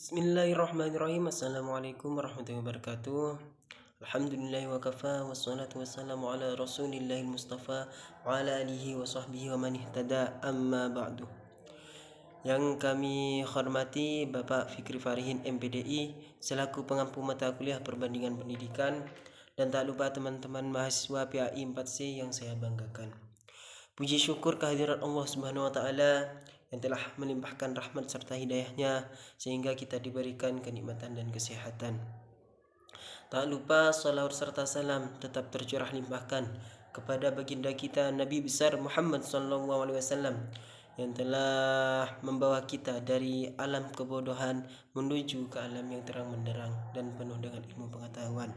Bismillahirrahmanirrahim. Assalamualaikum warahmatullahi wabarakatuh. Alhamdulillah wa kafa wassalatu wassalamu ala rasulillahil mustafa wa ala alihi wa sahbihi wa man ihtada amma ba'du. Yang kami hormati Bapak Fikri Farihin MPDI selaku pengampu mata kuliah perbandingan pendidikan, dan tak lupa teman-teman mahasiswa PAI 4C yang saya banggakan. Puji syukur kehadirat Allah Subhanahu wa taala yang telah melimpahkan rahmat serta hidayahnya sehingga kita diberikan kenikmatan dan kesehatan. Tak lupa salawat serta salam tetap tercurah limpahkan kepada baginda kita Nabi besar Muhammad SAW yang telah membawa kita dari alam kebodohan menuju ke alam yang terang benderang dan penuh dengan ilmu pengetahuan.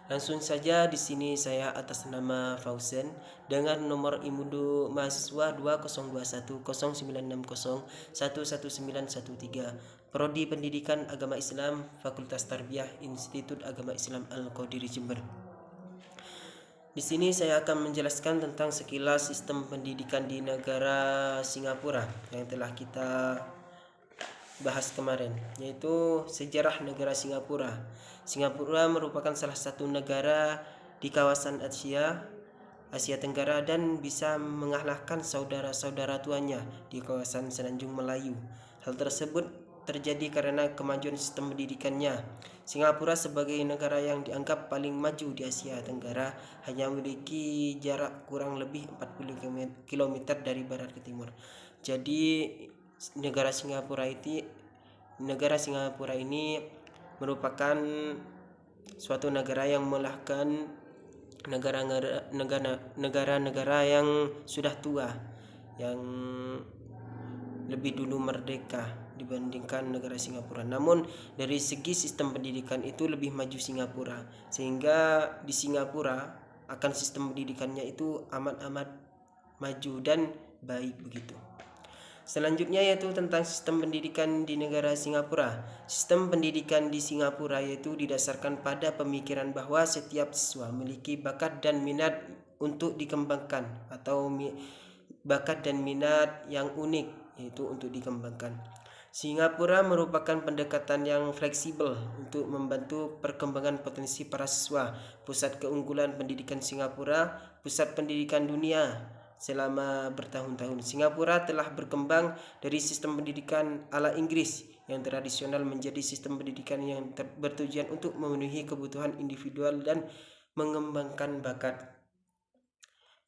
Langsung saja di sini saya atas nama Fauzen dengan nomor IMUDU mahasiswa 20210960119113, Prodi Pendidikan Agama Islam, Fakultas Tarbiyah, Institut Agama Islam Al-Qadiri Jember. Di sini saya akan menjelaskan tentang sekilas sistem pendidikan di negara Singapura yang telah kita bahas kemarin, yaitu sejarah negara Singapura. Singapura merupakan salah satu negara di kawasan Asia Tenggara dan bisa mengalahkan saudara-saudara tuanya di kawasan Selanjung Melayu. Hal tersebut terjadi karena kemajuan sistem pendidikannya. Singapura sebagai negara yang dianggap paling maju di Asia Tenggara hanya memiliki jarak kurang lebih 40 km dari barat ke timur. Jadi negara Singapura ini merupakan suatu negara yang mengalahkan negara-negara yang sudah tua, yang lebih dulu merdeka dibandingkan negara Singapura. Namun dari segi sistem pendidikan itu lebih maju Singapura, sehingga di Singapura akan sistem pendidikannya itu amat maju dan baik begitu. Selanjutnya yaitu tentang sistem pendidikan di negara Singapura. Sistem pendidikan di Singapura yaitu didasarkan pada pemikiran bahwa setiap siswa memiliki bakat dan minat untuk dikembangkan, atau bakat dan minat yang unik yaitu untuk dikembangkan. Singapura merupakan pendekatan yang fleksibel untuk membantu perkembangan potensi para siswa. Pusat keunggulan pendidikan Singapura, pusat pendidikan dunia. Selama bertahun-tahun, Singapura telah berkembang dari sistem pendidikan ala Inggris yang tradisional menjadi sistem pendidikan yang bertujuan untuk memenuhi kebutuhan individual dan mengembangkan bakat.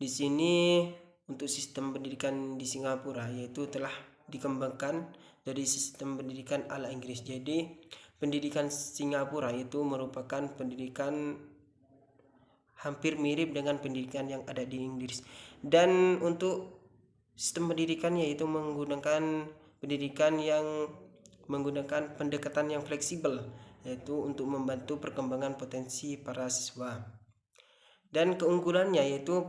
Di sini untuk sistem pendidikan di Singapura yaitu telah dikembangkan dari sistem pendidikan ala Inggris. Jadi pendidikan Singapura itu merupakan pendidikan hampir mirip dengan pendidikan yang ada di Inggris. Dan untuk sistem pendidikannya itu menggunakan pendekatan yang fleksibel, yaitu untuk membantu perkembangan potensi para siswa. Dan keunggulannya yaitu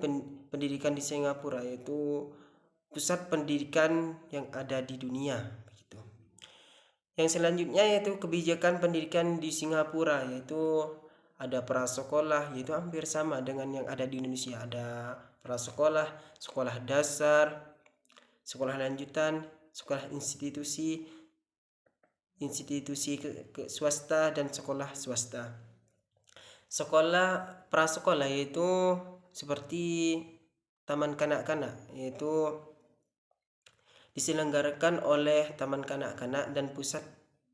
pendidikan di Singapura yaitu pusat pendidikan yang ada di dunia begitu. Yang selanjutnya yaitu kebijakan pendidikan di Singapura, yaitu ada prasekolah, yaitu hampir sama dengan yang ada di Indonesia. Ada prasekolah, sekolah dasar, sekolah lanjutan, sekolah institusi swasta dan sekolah swasta. Sekolah prasekolah yaitu seperti taman kanak-kanak, yaitu diselenggarakan oleh taman kanak-kanak dan pusat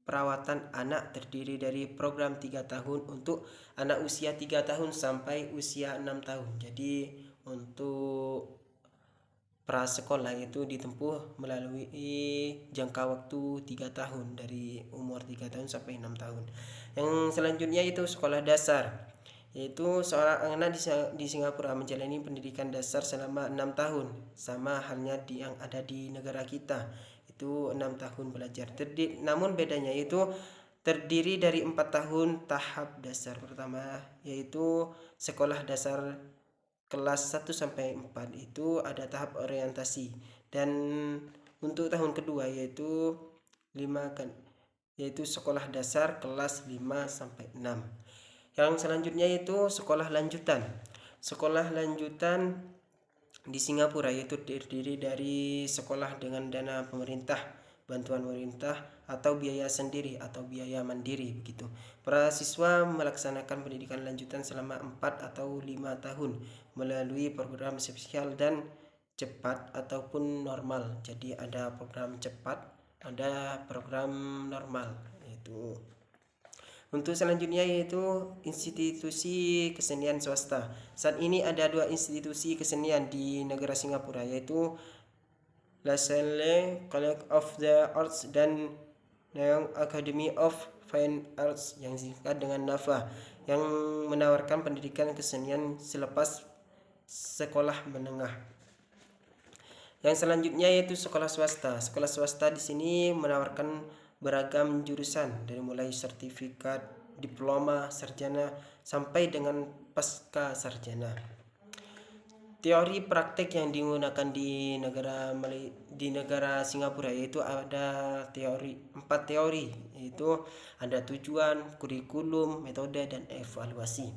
perawatan anak, terdiri dari program 3 tahun untuk anak usia 3 tahun sampai usia 6 tahun. Jadi untuk prasekolah itu ditempuh melalui jangka waktu 3 tahun, dari umur 3 tahun sampai 6 tahun. Yang selanjutnya itu sekolah dasar, yaitu seorang anak di Singapura menjalani pendidikan dasar selama 6 tahun, sama halnya yang ada di negara kita, itu 6 tahun belajar. Namun bedanya itu terdiri dari 4 tahun tahap dasar. Pertama yaitu sekolah dasar kelas 1 sampai 4 itu ada tahap orientasi, dan untuk tahun kedua yaitu sekolah dasar kelas 5 sampai 6. Yang selanjutnya itu sekolah lanjutan. Sekolah lanjutan di Singapura yaitu terdiri dari sekolah dengan dana pemerintah bantuan pemerintah atau biaya sendiri atau biaya mandiri begitu. Para siswa melaksanakan pendidikan lanjutan selama 4 atau 5 tahun melalui program spesial dan cepat ataupun normal. Jadi ada program cepat, ada program normal itu. Untuk selanjutnya yaitu institusi kesenian swasta. Saat ini ada 2 institusi kesenian di negara Singapura, yaitu Lasalle College of the Arts dan Nanyang Academy of Fine Arts yang disingkat dengan NAFA, yang menawarkan pendidikan kesenian selepas sekolah menengah. Yang selanjutnya yaitu sekolah swasta. Sekolah swasta di sini menawarkan beragam jurusan dari mulai sertifikat, diploma, sarjana sampai dengan pasca sarjana. Teori praktek yang digunakan di negara Singapura yaitu ada 4 teori, yaitu ada tujuan, kurikulum, metode, dan evaluasi.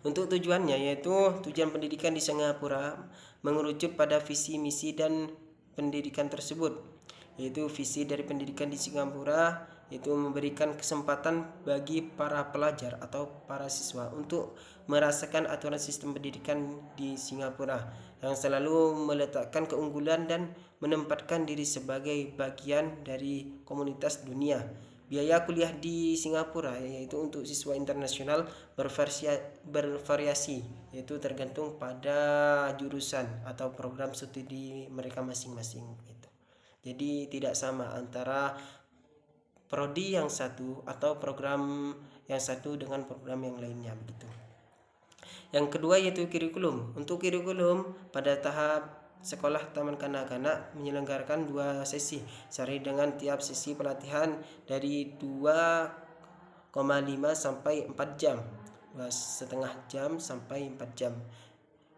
Untuk tujuannya yaitu tujuan pendidikan di Singapura mengerucut pada visi, misi, dan pendidikan tersebut, yaitu visi dari pendidikan di Singapura yaitu memberikan kesempatan bagi para pelajar atau para siswa untuk merasakan aturan sistem pendidikan di Singapura yang selalu meletakkan keunggulan dan menempatkan diri sebagai bagian dari komunitas dunia. Biaya kuliah di Singapura yaitu untuk siswa internasional bervariasi, yaitu tergantung pada jurusan atau program studi mereka masing-masing gitu. Jadi tidak sama antara prodi yang satu atau program yang satu dengan program yang lainnya begitu. Yang kedua yaitu kurikulum. Untuk kurikulum pada tahap sekolah taman kanak-kanak menyelenggarakan 2 sesi sehari dengan tiap sesi pelatihan dari 2,5 sampai 4 jam, 2,5 jam sampai 4 jam,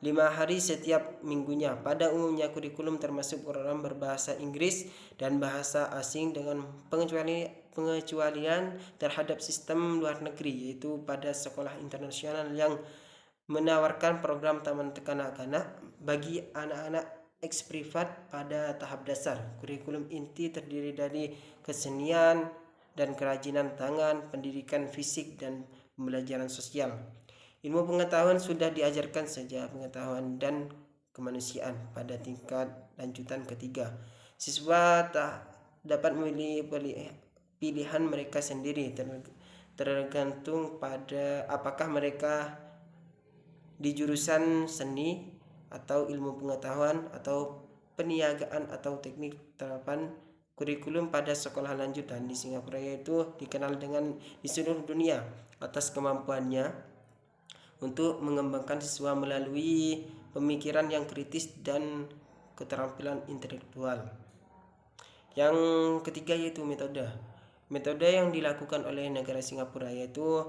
5 hari setiap minggunya. Pada umumnya kurikulum termasuk program berbahasa Inggris dan bahasa asing dengan pengecualian terhadap sistem luar negeri, yaitu pada sekolah internasional yang menawarkan program taman kanak-kanak bagi anak-anak eksprivat pada tahap dasar. Kurikulum inti terdiri dari kesenian dan kerajinan tangan, pendidikan fisik, dan pembelajaran sosial. Ilmu pengetahuan sudah diajarkan sejak pengetahuan dan kemanusiaan pada tingkat lanjutan ketiga. Siswa tak dapat memilih pilihan mereka sendiri, tergantung pada apakah mereka di jurusan seni atau ilmu pengetahuan atau peniagaan atau teknik. Terapan kurikulum pada sekolah lanjutan di Singapura yaitu dikenal dengan di seluruh dunia atas kemampuannya untuk mengembangkan siswa melalui pemikiran yang kritis dan keterampilan intelektual. Yang ketiga yaitu metode. Metode yang dilakukan oleh negara Singapura yaitu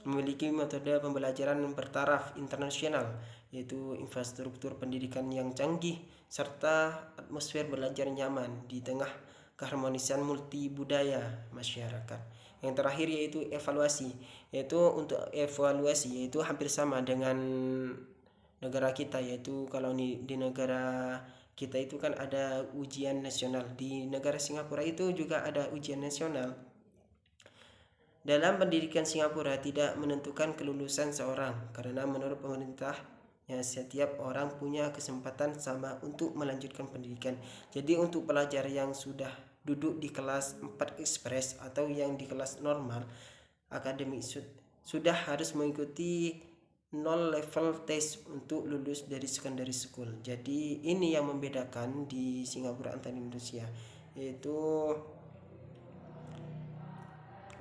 memiliki metode pembelajaran bertaraf internasional, yaitu infrastruktur pendidikan yang canggih serta atmosfer belajar nyaman di tengah keharmonisan multi budaya masyarakat. Yang terakhir yaitu evaluasi, yaitu untuk evaluasi yaitu hampir sama dengan negara kita, yaitu kalau di negara kita itu kan ada ujian nasional, di negara Singapura itu juga ada ujian nasional. Dalam pendidikan Singapura tidak menentukan kelulusan seorang karena menurut pemerintah setiap orang punya kesempatan sama untuk melanjutkan pendidikan. Jadi untuk pelajar yang sudah duduk di kelas 4 ekspres atau yang di kelas normal akademik sudah harus mengikuti 0 level test untuk lulus dari secondary school. Jadi ini yang membedakan di Singapura antara Indonesia, yaitu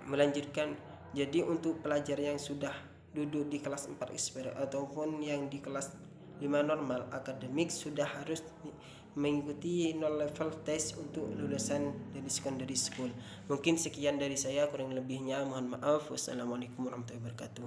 melanjutkan. Jadi untuk pelajar yang sudah duduk di kelas 4 ekspres ataupun yang di kelas 5 normal akademik sudah harus mengikuti 0 level test untuk lulusan dari secondary school. Mungkin sekian dari saya, kurang lebihnya mohon maaf. Wassalamualaikum warahmatullahi wabarakatuh.